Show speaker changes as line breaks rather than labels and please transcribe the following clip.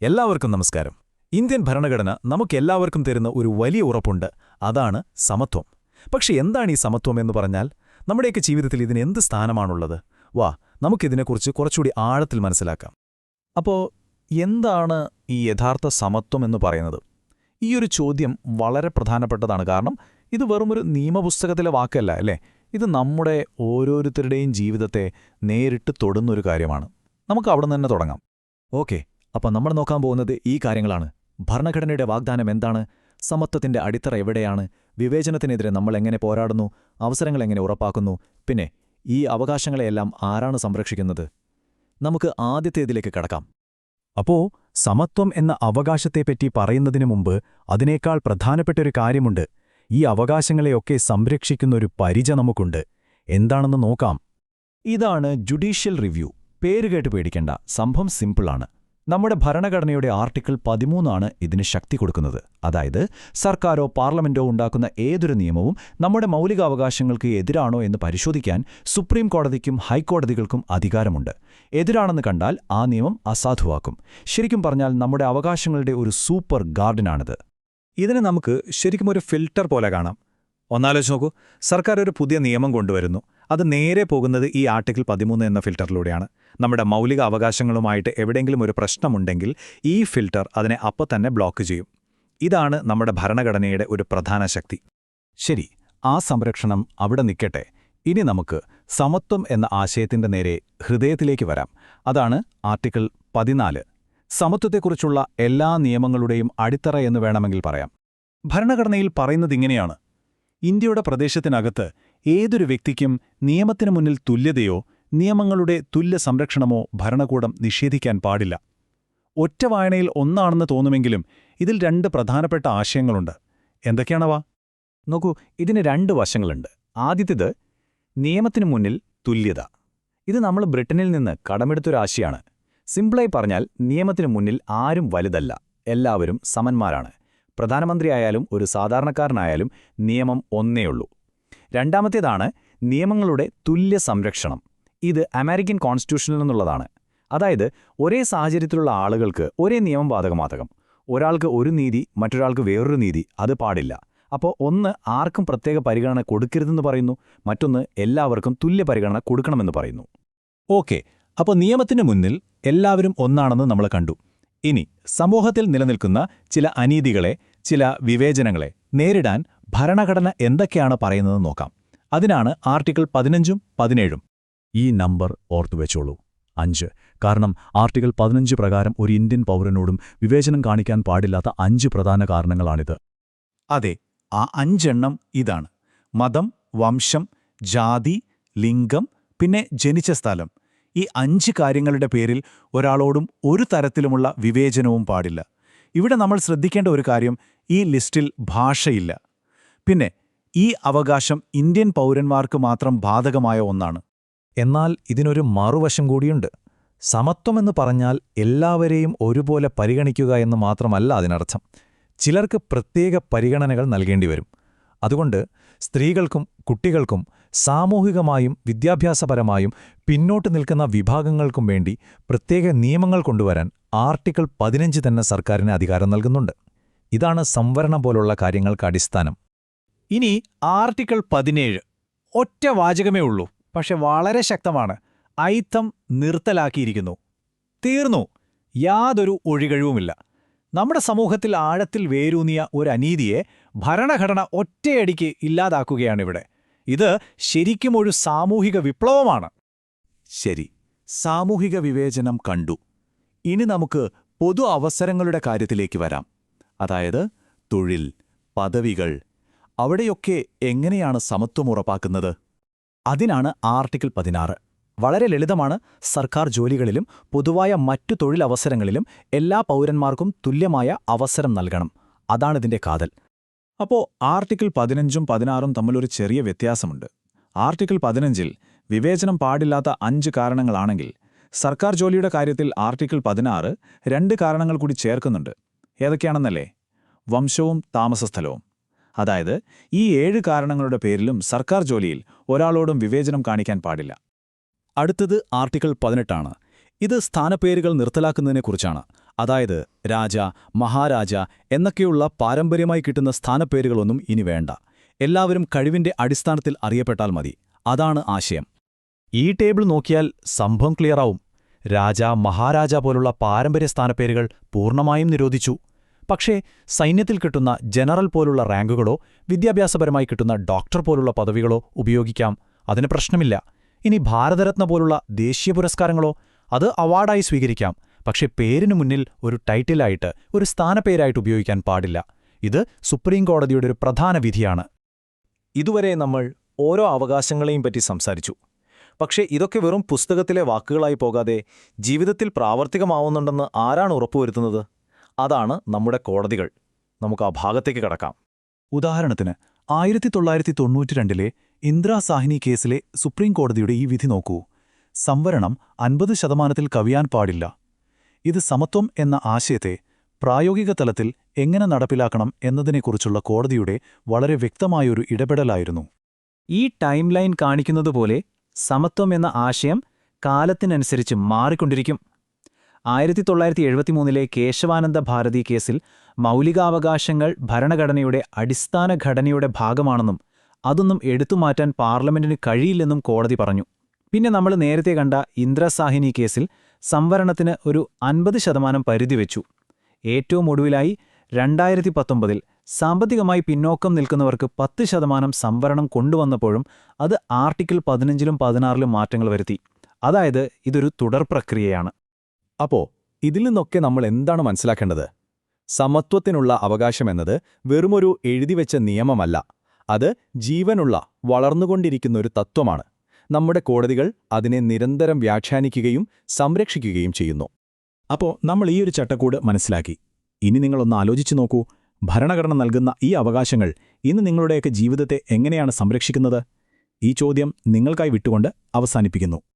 എല്ലാവർക്കും നമസ്കാരം. ഇന്ത്യൻ ഭരണഘടന നമുക്കെല്ലാവർക്കും തരുന്ന ഒരു വലിയ ഉറപ്പുണ്ട്. അതാണ് സമത്വം. പക്ഷെ എന്താണ് ഈ സമത്വം എന്ന് പറഞ്ഞാൽ? നമ്മുടെയൊക്കെ ജീവിതത്തിൽ ഇതിന് എന്ത് സ്ഥാനമാണുള്ളത്? വാ, നമുക്കിതിനെക്കുറിച്ച് കുറച്ചുകൂടി ആഴത്തിൽ മനസ്സിലാക്കാം. അപ്പോൾ എന്താണ് ഈ യഥാർത്ഥ സമത്വം എന്ന് പറയുന്നത്? ഈയൊരു ചോദ്യം വളരെ പ്രധാനപ്പെട്ടതാണ്. കാരണം ഇത് വെറുമൊരു നിയമപുസ്തകത്തിലെ വാക്കല്ല, അല്ലേ? ഇത് നമ്മുടെ ഓരോരുത്തരുടെയും ജീവിതത്തെ നേരിട്ട് തൊടുന്നൊരു കാര്യമാണ്. നമുക്ക് അവിടെ നിന്ന് തന്നെ തുടങ്ങാം. ഓക്കെ, അപ്പോൾ നമ്മൾ നോക്കാൻ പോകുന്നത് ഈ കാര്യങ്ങളാണ്. ഭരണഘടനയുടെ വാഗ്ദാനം എന്താണ്? സമത്വത്തിന്റെ അടിത്തറ എവിടെയാണ്? വിവേചനത്തിനെതിരെ നമ്മൾ എങ്ങനെ പോരാടുന്നു? അവസരങ്ങൾ എങ്ങനെ ഉറപ്പാക്കുന്നു? പിന്നെ ഈ അവകാശങ്ങളെയെല്ലാം ആരാണ് സംരക്ഷിക്കുന്നത്? നമുക്ക് ആദ്യത്തേതിലേക്ക് കടക്കാം. അപ്പോ സമത്വം എന്ന അവകാശത്തെപ്പറ്റി പറയുന്നതിനു മുമ്പ് അതിനേക്കാൾ പ്രധാനപ്പെട്ടൊരു കാര്യമുണ്ട്. ഈ അവകാശങ്ങളെയൊക്കെ സംരക്ഷിക്കുന്നൊരു പരിച നമുക്കുണ്ട്. എന്താണെന്ന് നോക്കാം. ഇതാണ് ജുഡീഷ്യൽ റിവ്യൂ. പേരുകേട്ട് പേടിക്കേണ്ട, സംഭവം സിമ്പിളാണ്. നമ്മുടെ ഭരണഘടനയുടെ ആർട്ടിക്കിൾ 13 ഇതിന് ശക്തി കൊടുക്കുന്നത്. അതായത് സർക്കാരോ പാർലമെന്റോ ഉണ്ടാക്കുന്ന ഏതൊരു നിയമവും നമ്മുടെ മൗലികാവകാശങ്ങൾക്ക് എതിരാണോ എന്ന് പരിശോധിക്കാൻ സുപ്രീം കോടതിക്കും ഹൈക്കോടതികൾക്കും അധികാരമുണ്ട്. എതിരാണെന്ന് കണ്ടാൽ ആ നിയമം അസാധുവാക്കും. ശരിക്കും പറഞ്ഞാൽ നമ്മുടെ അവകാശങ്ങളുടെ ഒരു സൂപ്പർ ഗാർഡിനാണിത്. ഇതിനെ നമുക്ക് ശരിക്കും ഒരു ഫിൽട്ടർ പോലെ കാണാം. ഒന്നാലോചിച്ച് നോക്കൂ, സർക്കാർ ഒരു പുതിയ നിയമം കൊണ്ടുവരുന്നു. അത് നേരെ പോകുന്നത് ഈ ആർട്ടിക്കിൾ 13 എന്ന ഫിൽട്ടറിലൂടെയാണ്. നമ്മുടെ മൗലിക അവകാശങ്ങളുമായിട്ട് എവിടെയെങ്കിലും ഒരു പ്രശ്നമുണ്ടെങ്കിൽ ഈ ഫിൽട്ടർ അതിനെ അപ്പോൾ തന്നെ ബ്ലോക്ക് ചെയ്യും. ഇതാണ് നമ്മുടെ ഭരണഘടനയുടെ ഒരു പ്രധാന ശക്തി. ശരി, ആ സംരക്ഷണം അവിടെ നിൽക്കട്ടെ. ഇനി നമുക്ക് സമത്വം എന്ന ആശയത്തിന്റെ നേരെ ഹൃദയത്തിലേക്ക് വരാം. അതാണ് ആർട്ടിക്കിൾ 14. സമത്വത്തെക്കുറിച്ചുള്ള എല്ലാ നിയമങ്ങളുടെയും അടിത്തറ എന്ന് വേണമെങ്കിൽ പറയാം. ഭരണഘടനയിൽ പറയുന്നതിങ്ങനെയാണ്: ഇന്ത്യയുടെ പ്രദേശത്തിനകത്ത് ഏതൊരു വ്യക്തിക്കും നിയമത്തിനു മുന്നിൽ തുല്യതയോ നിയമങ്ങളുടെ തുല്യ സംരക്ഷണമോ ഭരണകൂടം നിഷേധിക്കാൻ പാടില്ല. ഒറ്റ വായനയിൽ ഒന്നാണെന്ന് തോന്നുമെങ്കിലും ഇതിൽ രണ്ട് പ്രധാനപ്പെട്ട ആശയങ്ങളുണ്ട്. എന്തൊക്കെയാണവ? നോക്കൂ, ഇതിന് രണ്ട് വശങ്ങളുണ്ട്. ആദ്യത്തേത് നിയമത്തിനു മുന്നിൽ തുല്യത. ഇത് നമ്മൾ ബ്രിട്ടനിൽ നിന്ന് കടമെടുത്തൊരാശയാണ്. സിംപിളായി പറഞ്ഞാൽ നിയമത്തിനു മുന്നിൽ ആരും വലുതല്ല, എല്ലാവരും സമന്മാരാണ്. പ്രധാനമന്ത്രിയായാലും ഒരു സാധാരണക്കാരനായാലും നിയമം ഒന്നേയുള്ളൂ. രണ്ടാമത്തേതാണ് നിയമങ്ങളുടെ തുല്യ സംരക്ഷണം. ഇത് അമേരിക്കൻ കോൺസ്റ്റിറ്റ്യൂഷനിൽ നിന്നുള്ളതാണ്. അതായത് ഒരേ സാഹചര്യത്തിലുള്ള ആളുകൾക്ക് ഒരേ നിയമം ബാധകമാകും. ഒരാൾക്ക് ഒരു നീതി, മറ്റൊരാൾക്ക് വേറൊരു നീതി, അത് പാടില്ല. അപ്പോൾ ഒന്ന് ആർക്കും പ്രത്യേക പരിഗണന കൊടുക്കരുതെന്ന് പറയുന്നു, മറ്റൊന്ന് എല്ലാവർക്കും തുല്യ പരിഗണന കൊടുക്കണമെന്ന് പറയുന്നു. ഓക്കെ, അപ്പോൾ നിയമത്തിന് മുന്നിൽ എല്ലാവരും ഒന്നാണെന്ന് നമ്മൾ കണ്ടു. ഇനി സമൂഹത്തിൽ നിലനിൽക്കുന്ന ചില അനീതികളെ, ചില വിവേചനങ്ങളെ നേരിടാൻ ഭരണഘടന എന്തൊക്കെയാണ് പറയുന്നതെന്ന് നോക്കാം. അതിനാണ് ആർട്ടിക്കിൾ 15ഉം 17ഉം. ഈ നമ്പർ ഓർത്തുവെച്ചോളൂ, 5. കാരണം ആർട്ടിക്കിൾ 15 പ്രകാരം ഒരു ഇന്ത്യൻ പൗരനോടും വിവേചനം കാണിക്കാൻ പാടില്ലാത്ത 5 പ്രധാന കാരണങ്ങളാണിത്. അതെ, ആ 5 എണ്ണം ഇതാണ്: മതം, വംശം, ജാതി, ലിംഗം, പിന്നെ ജനിച്ച സ്ഥലം. ഈ 5 കാര്യങ്ങളുടെ പേരിൽ ഒരാളോടും ഒരു തരത്തിലുമുള്ള വിവേചനവും പാടില്ല. ഇവിടെ നമ്മൾ ശ്രദ്ധിക്കേണ്ട ഒരു കാര്യം, ഈ ലിസ്റ്റിൽ ഭാഷയില്ല. പിന്നെ ഈ അവകാശം ഇന്ത്യൻ പൗരന്മാർക്ക് മാത്രം ബാധകമായ ഒന്നാണ്. എന്നാൽ ഇതിനൊരു മറുവശം കൂടിയുണ്ട്. സമത്വമെന്ന് പറഞ്ഞാൽ എല്ലാവരെയും ഒരുപോലെ പരിഗണിക്കുക എന്ന് മാത്രമല്ല അതിനർത്ഥം. ചിലർക്ക് പ്രത്യേക പരിഗണനകൾ നൽകേണ്ടിവരും. അതുകൊണ്ട് സ്ത്രീകൾക്കും കുട്ടികൾക്കും സാമൂഹികമായും വിദ്യാഭ്യാസപരമായും പിന്നോട്ട് നിൽക്കുന്ന വിഭാഗങ്ങൾക്കും വേണ്ടി പ്രത്യേക നിയമങ്ങൾ കൊണ്ടുവരാൻ ആർട്ടിക്കിൾ 15 തന്നെ സർക്കാരിന് അധികാരം നൽകുന്നുണ്ട്. ഇതാണ് സംവരണം പോലുള്ള കാര്യങ്ങൾക്ക് അടിസ്ഥാനം. ഇനി ആർട്ടിക്കിൾ 17. ഒറ്റ വാചകമേ ഉള്ളൂ, പക്ഷെ വളരെ ശക്തമാണ്. അയിത്തം നിർത്തലാക്കിയിരിക്കുന്നു. തീർന്നു, യാതൊരു ഒഴികഴിവുമില്ല. നമ്മുടെ സമൂഹത്തിൽ ആഴത്തിൽ വേരൂന്നിയ ഒരു അനീതിയെ ഭരണഘടന ഒറ്റയടിക്ക് ഇല്ലാതാക്കുകയാണിവിടെ. ഇത് ശരിക്കും ഒരു സാമൂഹിക വിപ്ലവമാണ്. ശരി, സാമൂഹിക വിവേചനം കണ്ടു. ഇനി നമുക്ക് പൊതു അവസരങ്ങളുടെ കാര്യത്തിലേക്ക് വരാം. അതായത് തൊഴിൽ, പദവികൾ, അവിടെയൊക്കെ എങ്ങനെയാണ് സമത്വം ഉറപ്പാക്കുന്നത്? അതിനാണ് ആർട്ടിക്കിൾ 16. വളരെ ലളിതമാണ്. സർക്കാർ ജോലികളിലും പൊതുവായ മറ്റു തൊഴിലവസരങ്ങളിലും എല്ലാ പൗരന്മാർക്കും തുല്യമായ അവസരം നൽകണം. അതാണിതിന്റെ കാതൽ. അപ്പോൾ ആർട്ടിക്കിൾ 15ഉം 16ഉം തമ്മിലൊരു ചെറിയ വ്യത്യാസമുണ്ട്. ആർട്ടിക്കിൾ 15-ൽ വിവേചനം പാടില്ലാത്ത 5 കാരണങ്ങളാണെങ്കിൽ സർക്കാർ ജോലിയുടെ കാര്യത്തിൽ ആർട്ടിക്കിൾ 16 2 കാരണങ്ങൾ കൂടി ചേർക്കുന്നുണ്ട്. ഏതൊക്കെയാണെന്നല്ലേ? വംശവും താമസസ്ഥലവും. അതായത് ഈ 7 കാരണങ്ങളുടെ പേരിലും സർക്കാർ ജോലിയിൽ ഒരാളോടും വിവേചനം കാണിക്കാൻ പാടില്ല. അടുത്തത് ആർട്ടിക്കിൾ 18 ആണ്. ഇത് സ്ഥാനപ്പേരുകൾ നിർത്തലാക്കുന്നതിനെക്കുറിച്ചാണ്.
അതായത് രാജ, മഹാരാജ എന്നൊക്കെയുള്ള പാരമ്പര്യമായി കിട്ടുന്ന സ്ഥാനപ്പേരുകളൊന്നും ഇനി വേണ്ട. എല്ലാവരും കഴിവിന്റെ അടിസ്ഥാനത്തിൽ അറിയപ്പെട്ടാൽ മതി. അതാണ് ആശയം.
ഈ ടേബിൾ നോക്കിയാൽ സംഭവം ക്ലിയറാവും. രാജ, മഹാരാജ പോലുള്ള പാരമ്പര്യ സ്ഥാനപ്പേരുകൾ പൂർണ്ണമായും നിരോധിച്ചു. പക്ഷേ സൈന്യത്തിൽ കിട്ടുന്ന ജനറൽ പോലുള്ള റാങ്കുകളോ വിദ്യാഭ്യാസപരമായി കിട്ടുന്ന ഡോക്ടർ പോലുള്ള പദവികളോ ഉപയോഗിക്കാം. അതിന് പ്രശ്നമില്ല. ഇനി ഭാരതരത്ന പോലുള്ള ദേശീയ പുരസ്കാരങ്ങളോ അത് അവാർഡായി സ്വീകരിക്കാം. പക്ഷേ പേരിനു മുന്നിൽ ഒരു ടൈറ്റിലായിട്ട്, ഒരു സ്ഥാനപ്പേരായിട്ട് ഉപയോഗിക്കാൻ പാടില്ല. ഇത് സുപ്രീം കോടതിയുടെ ഒരു പ്രധാന വിധിയാണ്.
ഇതുവരെ നമ്മൾ ഓരോ അവകാശങ്ങളെയും പറ്റി സംസാരിച്ചു. പക്ഷേ ഇതൊക്കെ വെറും പുസ്തകത്തിലെ വാക്കുകളായി പോകാതെ ജീവിതത്തിൽ പ്രാവർത്തികമാവുന്നുണ്ടെന്ന് ആരാണ് ഉറപ്പുവരുത്തുന്നത്? അതാണ് നമ്മുടെ കോടതികൾ. നമുക്ക് ആ ഭാഗത്തേക്ക് കടക്കാം.
ഉദാഹരണത്തിന് 1992 ഇന്ദിരാ സാഹ്നി കേസിലെ സുപ്രീം കോടതിയുടെ ഈ വിധി നോക്കൂ. സംവരണം 50% കവിയാൻ പാടില്ല. ഇത് സമത്വം എന്ന ആശയത്തെ പ്രായോഗിക തലത്തിൽ എങ്ങനെ നടപ്പിലാക്കണം എന്നതിനെക്കുറിച്ചുള്ള കോടതിയുടെ വളരെ വ്യക്തമായൊരു ഇടപെടലായിരുന്നു.
ഈ ടൈം ലൈൻ കാണിക്കുന്നതുപോലെ സമത്വം എന്ന ആശയം കാലത്തിനനുസരിച്ച് മാറിക്കൊണ്ടിരിക്കും. 1973 കേശവാനന്ദ ഭാരതി കേസിൽ മൗലികാവകാശങ്ങൾ ഭരണഘടനയുടെ അടിസ്ഥാന ഘടനയുടെ ഭാഗമാണെന്നും അതൊന്നും എടുത്തുമാറ്റാൻ പാർലമെന്റിന് കഴിയില്ലെന്നും കോടതി പറഞ്ഞു. പിന്നെ നമ്മൾ നേരത്തെ കണ്ട ഇന്ദിരാ സാഹ്നി കേസിൽ സംവരണത്തിന് ഒരു 50% പരിധി വെച്ചു. ഏറ്റവും ഒടുവിലായി 2019 സാമ്പത്തികമായി പിന്നോക്കം നിൽക്കുന്നവർക്ക് 10% സംവരണം കൊണ്ടുവന്നപ്പോഴും അത് ആർട്ടിക്കിൾ 15ലും 16ലും മാറ്റങ്ങൾ വരുത്തി. അതായത് ഇതൊരു തുടർ പ്രക്രിയയാണ്.
അപ്പോ ഇതിൽ നിന്നൊക്കെ നമ്മൾ എന്താണ് മനസ്സിലാക്കേണ്ടത്? സമത്വത്തിനുള്ള അവകാശമെന്നത് വെറുമൊരു എഴുതിവെച്ച നിയമമല്ല. അത് ജീവനുള്ള, വളർന്നുകൊണ്ടിരിക്കുന്നൊരു തത്വമാണ്. നമ്മുടെ കോടതികൾ അതിനെ നിരന്തരം വ്യാഖ്യാനിക്കുകയും സംരക്ഷിക്കുകയും ചെയ്യുന്നു. അപ്പോൾ നമ്മൾ ഈ ഒരു ചട്ടക്കൂട് മനസ്സിലാക്കി. ഇനി നിങ്ങളൊന്ന് ആലോചിച്ചു നോക്കൂ. ഭരണഘടന നൽകുന്ന ഈ അവകാശങ്ങൾ ഇന്ന് നിങ്ങളുടെയൊക്കെ ജീവിതത്തെ എങ്ങനെയാണ് സംരക്ഷിക്കുന്നത്? ഈ ചോദ്യം നിങ്ങൾക്കായി വിട്ടുകൊണ്ട് അവസാനിപ്പിക്കുന്നു.